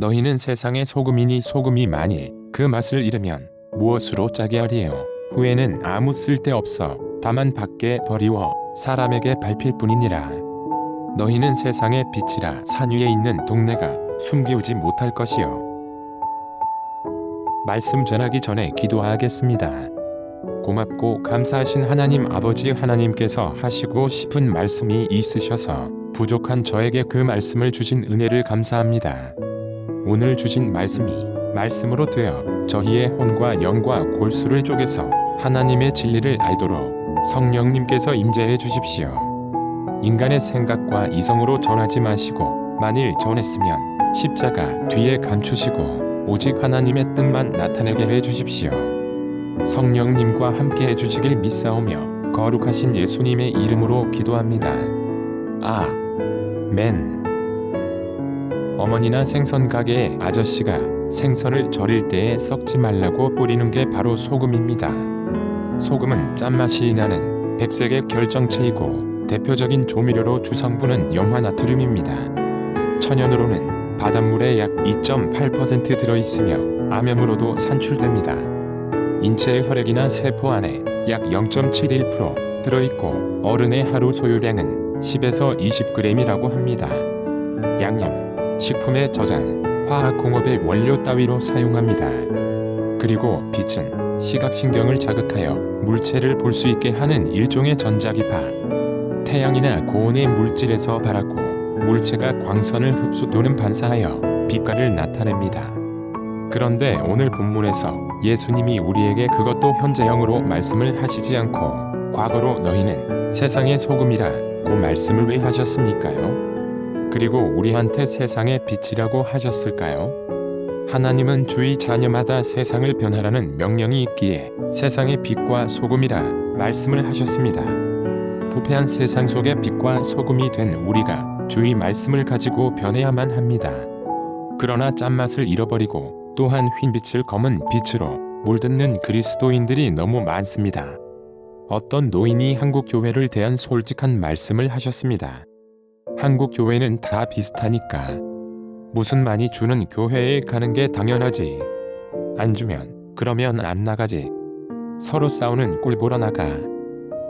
너희는 세상의 소금이니 소금이 만일 그 맛을 잃으면 무엇으로 짜게 하리요. 후에는 아무 쓸데없어 다만 밖에 버리워 사람에게 밟힐 뿐이니라. 너희는 세상의 빛이라. 산 위에 있는 동네가 숨기우지 못할 것이요. 말씀 전하기 전에 기도하겠습니다. 고맙고 감사하신 하나님 아버지, 하나님께서 하시고 싶은 말씀이 있으셔서 부족한 저에게 그 말씀을 주신 은혜를 감사합니다. 오늘 주신 말씀이 말씀으로 되어 저희의 혼과 영과 골수를 쪼개서 하나님의 진리를 알도록 성령님께서 임재해 주십시오. 인간의 생각과 이성으로 전하지 마시고 만일 전했으면 십자가 뒤에 감추시고 오직 하나님의 뜻만 나타내게 해 주십시오. 성령님과 함께 해주시길 믿사오며 거룩하신 예수님의 이름으로 기도합니다. 아멘. 어머니나 생선 가게의 아저씨가 생선을 절일 때에 썩지 말라고 뿌리는 게 바로 소금입니다. 소금은 짠맛이 나는 백색의 결정체이고 대표적인 조미료로 주성분은 염화나트륨입니다. 천연으로는 바닷물에 약 2.8% 들어있으며 암염으로도 산출됩니다. 인체의 혈액이나 세포 안에 약 0.71% 들어있고 어른의 하루 소요량은 10에서 20g이라고 합니다. 양념, 식품의 저장, 화학공업의 원료 따위로 사용합니다. 그리고 빛은 시각신경을 자극하여 물체를 볼 수 있게 하는 일종의 전자기파. 태양이나 고온의 물질에서 발하고 물체가 광선을 흡수 또는 반사하여 빛깔을 나타냅니다. 그런데 오늘 본문에서 예수님이 우리에게 그것도 현재형으로 말씀을 하시지 않고 과거로 너희는 세상의 소금이라 고 말씀을 왜 하셨습니까요? 그리고 우리한테 세상의 빛이라고 하셨을까요? 하나님은 주의 자녀마다 세상을 변화라는 명령이 있기에 세상의 빛과 소금이라 말씀을 하셨습니다. 부패한 세상 속의 빛과 소금이 된 우리가 주의 말씀을 가지고 변해야만 합니다. 그러나 짠맛을 잃어버리고 또한 흰빛을 검은 빛으로 물듣는 그리스도인들이 너무 많습니다. 어떤 노인이 한국 교회를 대한 솔직한 말씀을 하셨습니다. 한국 교회는 다 비슷하니까 무슨 많이 주는 교회에 가는 게 당연하지. 안 주면 그러면 안 나가지. 서로 싸우는 꼴 보러 나가.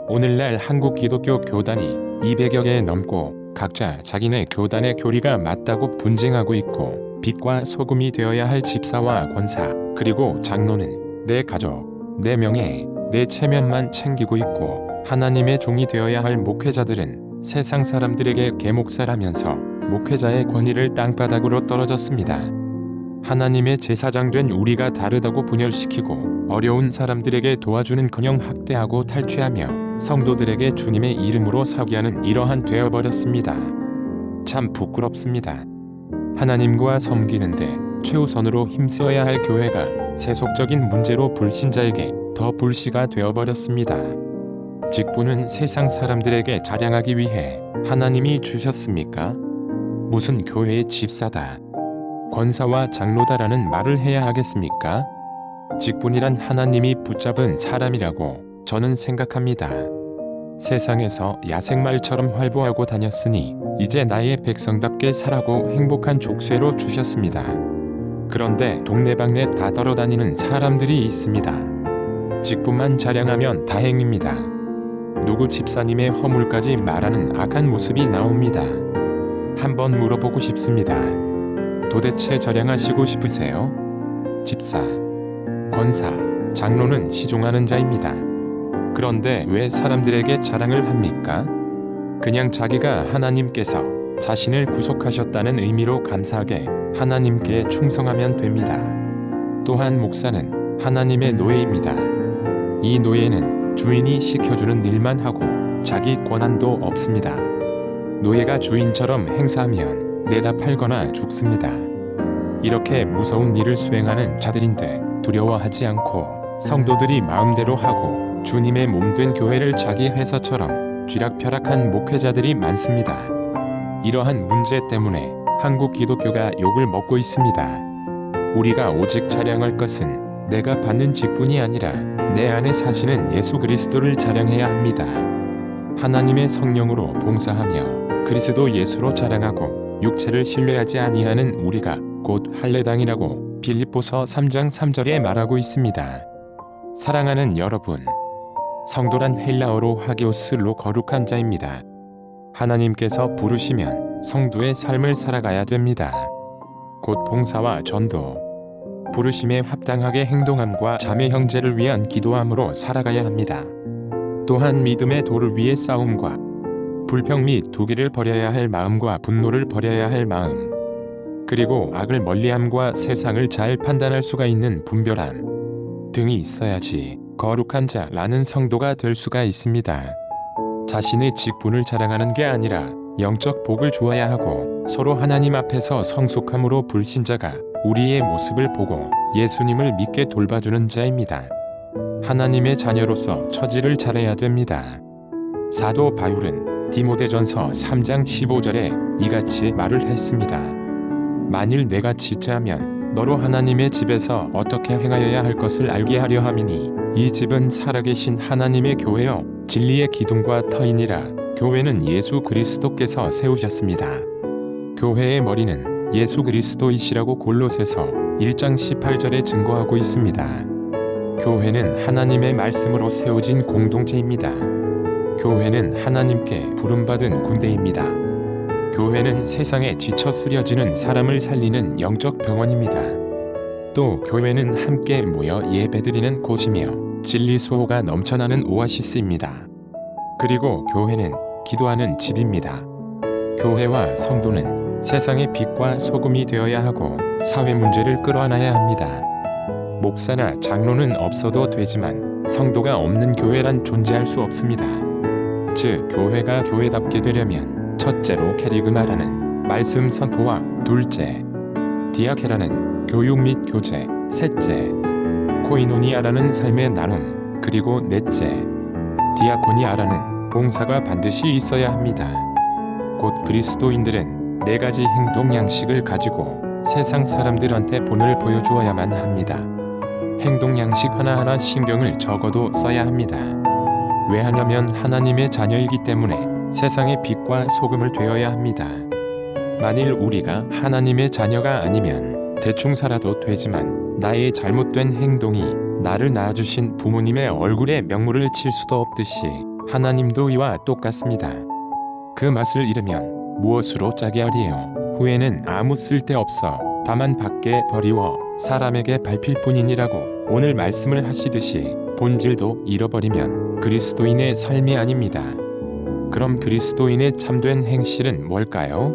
오늘날 한국 기독교 교단이 200여 개 넘고 각자 자기네 교단의 교리가 맞다고 분쟁하고 있고 빛과 소금이 되어야 할 집사와 권사 그리고 장로는 내 가족, 내 명예, 내 체면만 챙기고 있고 하나님의 종이 되어야 할 목회자들은 세상 사람들에게 계목살하면서 목회자의 권위를 땅바닥으로 떨어졌습니다. 하나님의 제사장 된 우리가 다르다고 분열시키고 어려운 사람들에게 도와주는커녕 학대하고 탈취하며 성도들에게 주님의 이름으로 사기하는 이러한 되어버렸습니다. 참 부끄럽습니다. 하나님과 섬기는데 최우선으로 힘써야 할 교회가 세속적인 문제로 불신자에게 더 불씨가 되어버렸습니다. 직분은 세상 사람들에게 자랑하기 위해 하나님이 주셨습니까? 무슨 교회의 집사다, 권사와 장로다라는 말을 해야 하겠습니까? 직분이란 하나님이 붙잡은 사람이라고 저는 생각합니다. 세상에서 야생말처럼 활보하고 다녔으니 이제 나의 백성답게 살라고 행복한 족쇄로 주셨습니다. 그런데 동네방네 다 떨어다니는 사람들이 있습니다. 직분만 자랑하면 다행입니다. 누구 집사님의 허물까지 말하는 악한 모습이 나옵니다. 한번 물어보고 싶습니다. 도대체 자랑하시고 싶으세요? 집사, 권사, 장로는 시종하는 자입니다. 그런데 왜 사람들에게 자랑을 합니까? 그냥 자기가 하나님께서 자신을 구속하셨다는 의미로 감사하게 하나님께 충성하면 됩니다. 또한 목사는 하나님의 노예입니다. 이 노예는 주인이 시켜주는 일만 하고 자기 권한도 없습니다. 노예가 주인처럼 행사하면 내다 팔거나 죽습니다. 이렇게 무서운 일을 수행하는 자들인데 두려워하지 않고 성도들이 마음대로 하고 주님의 몸된 교회를 자기 회사처럼 쥐락펴락한 목회자들이 많습니다. 이러한 문제 때문에 한국 기독교가 욕을 먹고 있습니다. 우리가 오직 자랑할 것은 내가 받는 직분이 아니라 내 안에 사시는 예수 그리스도를 자랑해야 합니다. 하나님의 성령으로 봉사하며 그리스도 예수로 자랑하고 육체를 신뢰하지 아니하는 우리가 곧 할례당이라고 빌립보서 3장 3절에 말하고 있습니다. 사랑하는 여러분, 성도란 헬라어로 하기오스로 거룩한 자입니다. 하나님께서 부르시면 성도의 삶을 살아가야 됩니다. 곧 봉사와 전도, 부르심에 합당하게 행동함과 자매 형제를 위한 기도함으로 살아가야 합니다. 또한 믿음의 도를 위해 싸움과 불평 및 투기를 버려야 할 마음과 분노를 버려야 할 마음, 그리고 악을 멀리함과 세상을 잘 판단할 수가 있는 분별함 등이 있어야지 거룩한 자라는 성도가 될 수가 있습니다. 자신의 직분을 자랑하는 게 아니라 영적 복을 주어야 하고 서로 하나님 앞에서 성숙함으로 불신자가 우리의 모습을 보고 예수님을 믿게 돌봐주는 자입니다. 하나님의 자녀로서 처지를 잘해야 됩니다. 사도 바울은 디모데전서 3장 15절에 이같이 말을 했습니다. 만일 내가 지체하면 너로 하나님의 집에서 어떻게 행하여야 할 것을 알게 하려 함이니 이 집은 살아계신 하나님의 교회요 진리의 기둥과 터이니라. 교회는 예수 그리스도께서 세우셨습니다. 교회의 머리는 예수 그리스도이시라고 골로새서 1장 18절에 증거하고 있습니다. 교회는 하나님의 말씀으로 세워진 공동체입니다. 교회는 하나님께 부름받은 군대입니다. 교회는 세상에 지쳐 쓰려지는 사람을 살리는 영적 병원입니다. 또 교회는 함께 모여 예배드리는 곳이며 진리 수호가 넘쳐나는 오아시스입니다. 그리고 교회는 기도하는 집입니다. 교회와 성도는 세상의 빛과 소금이 되어야 하고 사회 문제를 끌어안아야 합니다. 목사나 장로는 없어도 되지만 성도가 없는 교회란 존재할 수 없습니다. 즉 교회가 교회답게 되려면 첫째로 캐리그마라는 말씀 선포와 둘째 디아케라는 교육 및 교제, 셋째 코이노니아라는 삶의 나눔, 그리고 넷째 디아코니아라는 봉사가 반드시 있어야 합니다. 곧 그리스도인들은 4가지 행동 양식을 가지고 세상 사람들한테 본을 보여주어야만 합니다. 행동 양식 하나하나 신경을 적어도 써야 합니다. 왜 하냐면 하나님의 자녀이기 때문에 세상의 빛과 소금을 되어야 합니다. 만일 우리가 하나님의 자녀가 아니면 대충 살아도 되지만 나의 잘못된 행동이 나를 낳아주신 부모님의 얼굴에 명물을 칠 수도 없듯이 하나님도 이와 똑같습니다. 그 맛을 잃으면 무엇으로 짜게 하리요. 후에는 아무 쓸데없어 다만 밖에 버리워 사람에게 밟힐 뿐이니라고 오늘 말씀을 하시듯이 본질도 잃어버리면 그리스도인의 삶이 아닙니다. 그럼 그리스도인의 참된 행실은 뭘까요?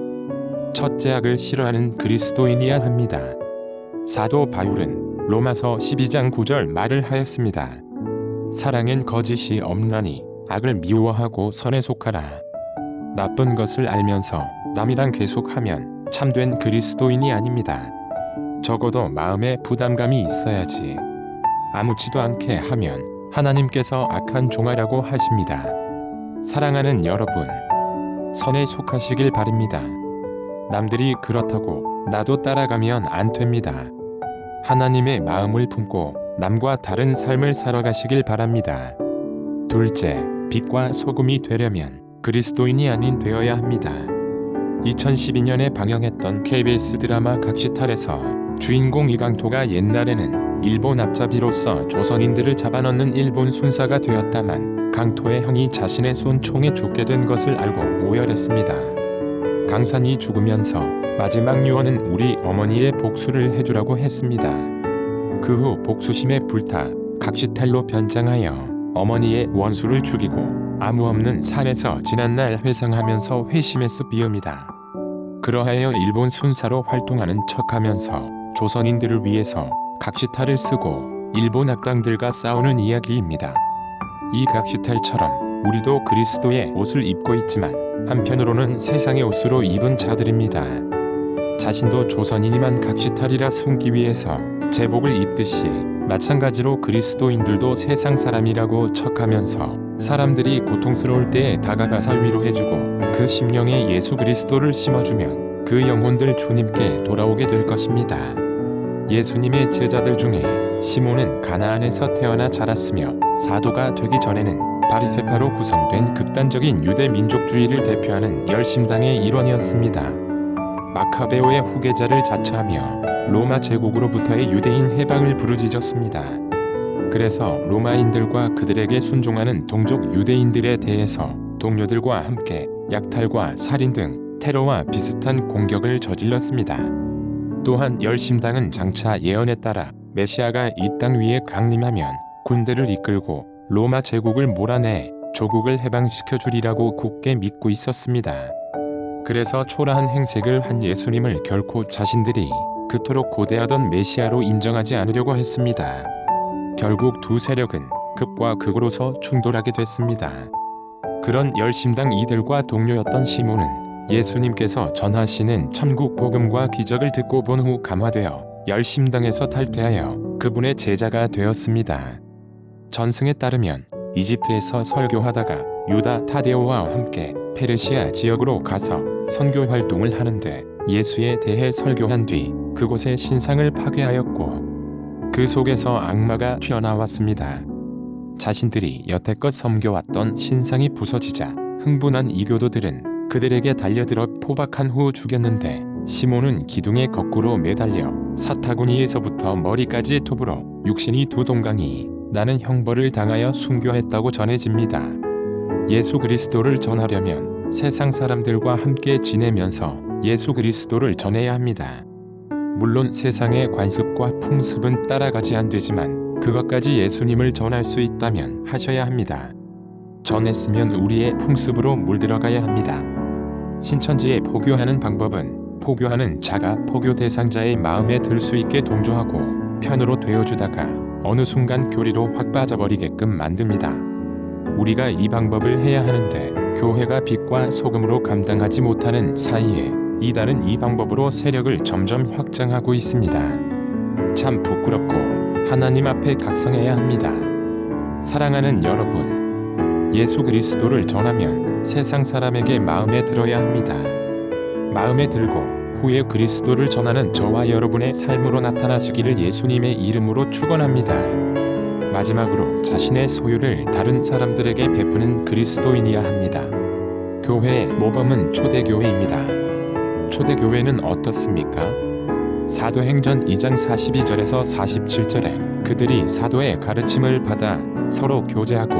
첫째 악을 싫어하는 그리스도인이야 합니다. 사도 바울은 로마서 12장 9절 말을 하였습니다. 사랑엔 거짓이 없나니 악을 미워하고 선에 속하라. 나쁜 것을 알면서 남이랑 계속하면 참된 그리스도인이 아닙니다. 적어도 마음에 부담감이 있어야지. 아무지도 않게 하면 하나님께서 악한 종아라고 하십니다. 사랑하는 여러분, 선에 속하시길 바랍니다. 남들이 그렇다고 나도 따라가면 안 됩니다. 하나님의 마음을 품고 남과 다른 삶을 살아가시길 바랍니다. 둘째, 빛과 소금이 되려면 그리스도인이 아닌 되어야 합니다. 2012년에 방영했던 KBS 드라마 각시탈에서 주인공 이강토가 옛날에는 일본 앞잡이로서 조선인들을 잡아넣는 일본 순사가 되었다만 강토의 형이 자신의 쏜 총에 죽게 된 것을 알고 오열했습니다. 강산이 죽으면서 마지막 유언은 우리 어머니의 복수를 해주라고 했습니다. 그 후 복수심에 불타 각시탈로 변장하여 어머니의 원수를 죽이고 아무 없는 산에서 지난날 회상하면서 회심했을 비읍니다. 그러하여 일본 순사로 활동하는 척하면서 조선인들을 위해서 각시탈을 쓰고 일본 악당들과 싸우는 이야기입니다. 이 각시탈처럼 우리도 그리스도의 옷을 입고 있지만 한편으로는 세상의 옷으로 입은 자들입니다. 자신도 조선인이만 각시탈이라 숨기 위해서 제복을 입듯이 마찬가지로 그리스도인들도 세상 사람이라고 척하면서 사람들이 고통스러울 때에 다가가서 위로해주고 그 심령에 예수 그리스도를 심어주면 그 영혼들 주님께 돌아오게 될 것입니다. 예수님의 제자들 중에 시몬은 가나안에서 태어나 자랐으며 사도가 되기 전에는 바리새파로 구성된 극단적인 유대 민족주의를 대표하는 열심당의 일원이었습니다. 마카베오의 후계자를 자처하며 로마 제국으로부터의 유대인 해방을 부르짖었습니다. 그래서 로마인들과 그들에게 순종하는 동족 유대인들에 대해서 동료들과 함께 약탈과 살인 등 테러와 비슷한 공격을 저질렀습니다. 또한 열심당은 장차 예언에 따라 메시아가 이 땅 위에 강림하면 군대를 이끌고 로마 제국을 몰아내 조국을 해방시켜 주리라고 굳게 믿고 있었습니다. 그래서 초라한 행색을 한 예수님을 결코 자신들이 그토록 고대하던 메시아로 인정하지 않으려고 했습니다. 결국 두 세력은 극과 극으로서 충돌하게 됐습니다. 그런 열심당 이들과 동료였던 시몬은 예수님께서 전하시는 천국 복음과 기적을 듣고 본 후 감화되어 열심당에서 탈퇴하여 그분의 제자가 되었습니다. 전승에 따르면 이집트에서 설교하다가 유다 타데오와 함께 페르시아 지역으로 가서 선교 활동을 하는데 예수에 대해 설교한 뒤 그곳의 신상을 파괴하였고 그 속에서 악마가 튀어나왔습니다. 자신들이 여태껏 섬겨왔던 신상이 부서지자 흥분한 이교도들은 그들에게 달려들어 포박한 후 죽였는데 시몬은 기둥에 거꾸로 매달려 사타구니에서부터 머리까지 톱으로 육신이 두 동강이 나는 형벌을 당하여 순교했다고 전해집니다. 예수 그리스도를 전하려면 세상 사람들과 함께 지내면서 예수 그리스도를 전해야 합니다. 물론 세상의 관습과 풍습은 따라가지 않되지만 그것까지 예수님을 전할 수 있다면 하셔야 합니다. 전했으면 우리의 풍습으로 물들어가야 합니다. 신천지에 포교하는 방법은 포교하는 자가 포교 대상자의 마음에 들 수 있게 동조하고 편으로 되어주다가 어느 순간 교리로 확 빠져버리게끔 만듭니다. 우리가 이 방법을 해야 하는데 교회가 빛과 소금으로 감당하지 못하는 사이에 이단은 이 방법으로 세력을 점점 확장하고 있습니다. 참 부끄럽고 하나님 앞에 각성해야 합니다. 사랑하는 여러분, 예수 그리스도를 전하면 세상 사람에게 마음에 들어야 합니다. 마음에 들고 후에 그리스도를 전하는 저와 여러분의 삶으로 나타나시기를 예수님의 이름으로 축원합니다. 마지막으로 자신의 소유를 다른 사람들에게 베푸는 그리스도인이야 합니다. 교회의 모범은 초대교회입니다. 초대교회는 어떻습니까? 사도행전 2장 42절에서 47절에 그들이 사도의 가르침을 받아 서로 교제하고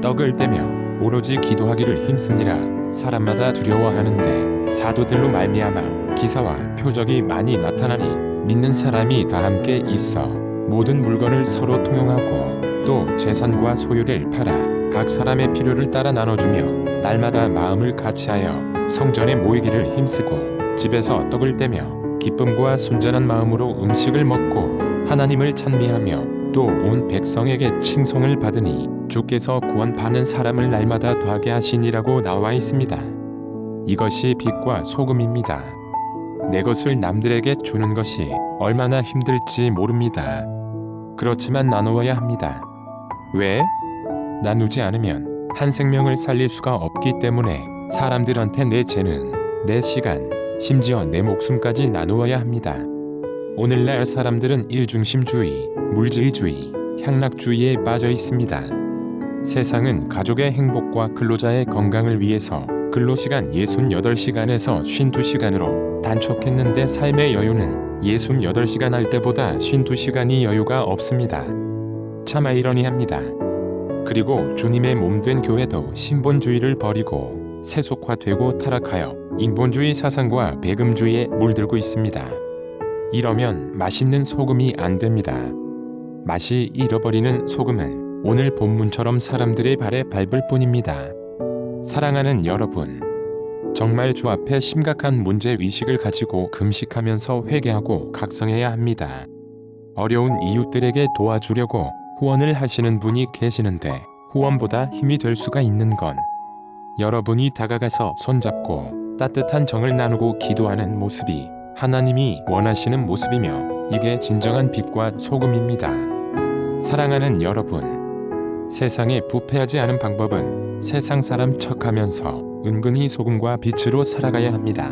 떡을 떼며 오로지 기도하기를 힘쓰니라. 사람마다 두려워하는데 사도들로 말미암아 기사와 표적이 많이 나타나니 믿는 사람이 다 함께 있어 모든 물건을 서로 통용하고 또 재산과 소유를 팔아 각 사람의 필요를 따라 나눠주며 날마다 마음을 같이하여 성전에 모이기를 힘쓰고 집에서 떡을 떼며 기쁨과 순전한 마음으로 음식을 먹고 하나님을 찬미하며 또 온 백성에게 칭송을 받으니 주께서 구원받는 사람을 날마다 더하게 하시니라고 나와 있습니다. 이것이 빛과 소금입니다. 내 것을 남들에게 주는 것이 얼마나 힘들지 모릅니다. 그렇지만 나누어야 합니다. 왜? 나누지 않으면 한 생명을 살릴 수가 없기 때문에 사람들한테 내 재능, 내 시간, 심지어 내 목숨까지 나누어야 합니다. 오늘날 사람들은 일중심주의, 물질주의, 향락주의에 빠져 있습니다. 세상은 가족의 행복과 근로자의 건강을 위해서 근로시간 68시간에서 52시간으로 단축했는데 삶의 여유는 68시간 할 때보다 52시간이 여유가 없습니다. 참 아이러니합니다. 그리고 주님의 몸된 교회도 신본주의를 버리고 세속화되고 타락하여 인본주의 사상과 배금주의에 물들고 있습니다. 이러면 맛있는 소금이 안 됩니다. 맛이 잃어버리는 소금은 오늘 본문처럼 사람들의 발에 밟을 뿐입니다. 사랑하는 여러분, 정말 주 앞에 심각한 문제의식을 가지고 금식하면서 회개하고 각성해야 합니다. 어려운 이웃들에게 도와주려고 후원을 하시는 분이 계시는데 후원보다 힘이 될 수가 있는 건 여러분이 다가가서 손잡고 따뜻한 정을 나누고 기도하는 모습이 하나님이 원하시는 모습이며 이게 진정한 빛과 소금입니다. 사랑하는 여러분, 세상에 부패하지 않은 방법은 세상 사람 척하면서 은근히 소금과 빛으로 살아가야 합니다.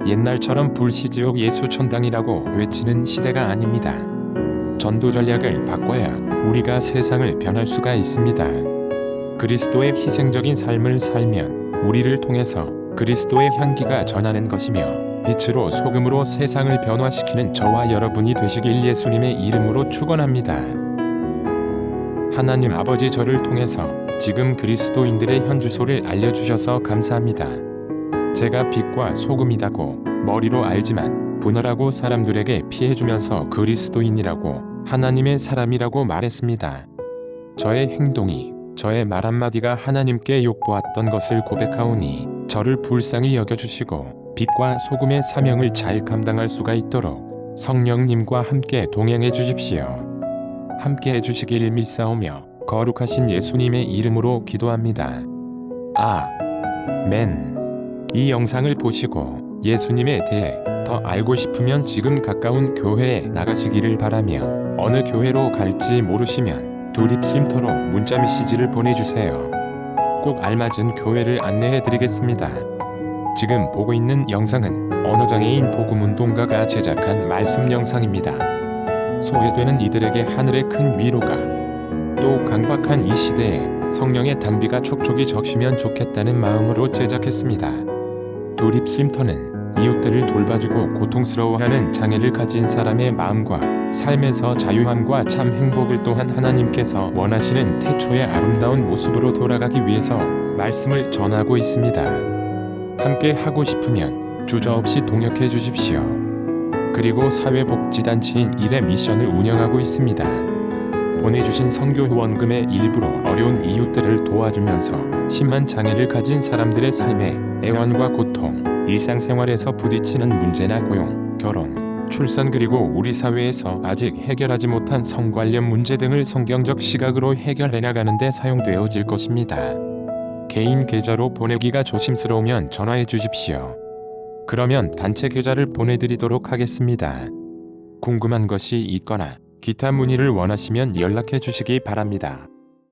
옛날처럼 불시지옥 예수천당이라고 외치는 시대가 아닙니다. 전도 전략을 바꿔야 우리가 세상을 변할 수가 있습니다. 그리스도의 희생적인 삶을 살면 우리를 통해서 그리스도의 향기가 전하는 것이며 빛으로 소금으로 세상을 변화시키는 저와 여러분이 되시길 예수님의 이름으로 축원합니다. 하나님 아버지, 저를 통해서 지금 그리스도인들의 현주소를 알려주셔서 감사합니다. 제가 빛과 소금이라고 머리로 알지만 분열하고 사람들에게 피해주면서 그리스도인이라고 하나님의 사람이라고 말했습니다. 저의 행동이, 저의 말 한마디가 하나님께 욕보았던 것을 고백하오니 저를 불쌍히 여겨주시고 빛과 소금의 사명을 잘 감당할 수가 있도록 성령님과 함께 동행해 주십시오. 함께 해주시길 믿사오며 거룩하신 예수님의 이름으로 기도합니다. 아멘. 이 영상을 보시고 예수님에 대해 더 알고 싶으면 지금 가까운 교회에 나가시기를 바라며 어느 교회로 갈지 모르시면 두립쉼터로 문자 메시지를 보내주세요. 꼭 알맞은 교회를 안내해 드리겠습니다. 지금 보고 있는 영상은 언어장애인 복음운동가가 제작한 말씀 영상입니다. 소외되는 이들에게 하늘의 큰 위로가, 또 강박한 이 시대에 성령의 단비가 촉촉이 적시면 좋겠다는 마음으로 제작했습니다. 두립쉼터는 이웃들을 돌봐주고 고통스러워하는 장애를 가진 사람의 마음과 삶에서 자유함과 참 행복을 또한 하나님께서 원하시는 태초의 아름다운 모습으로 돌아가기 위해서 말씀을 전하고 있습니다. 함께 하고 싶으면 주저없이 동역해 주십시오. 그리고 사회복지단체인 일의 미션을 운영하고 있습니다. 보내주신 선교 후원금의 일부로 어려운 이웃들을 도와주면서 심한 장애를 가진 사람들의 삶에 애환과 고통, 일상생활에서 부딪히는 문제나 고용, 결혼, 출산 그리고 우리 사회에서 아직 해결하지 못한 성 관련 문제 등을 성경적 시각으로 해결해 나가는 데 사용되어질 것입니다. 개인 계좌로 보내기가 조심스러우면 전화해 주십시오. 그러면 단체 계좌를 보내드리도록 하겠습니다. 궁금한 것이 있거나 기타 문의를 원하시면 연락해 주시기 바랍니다.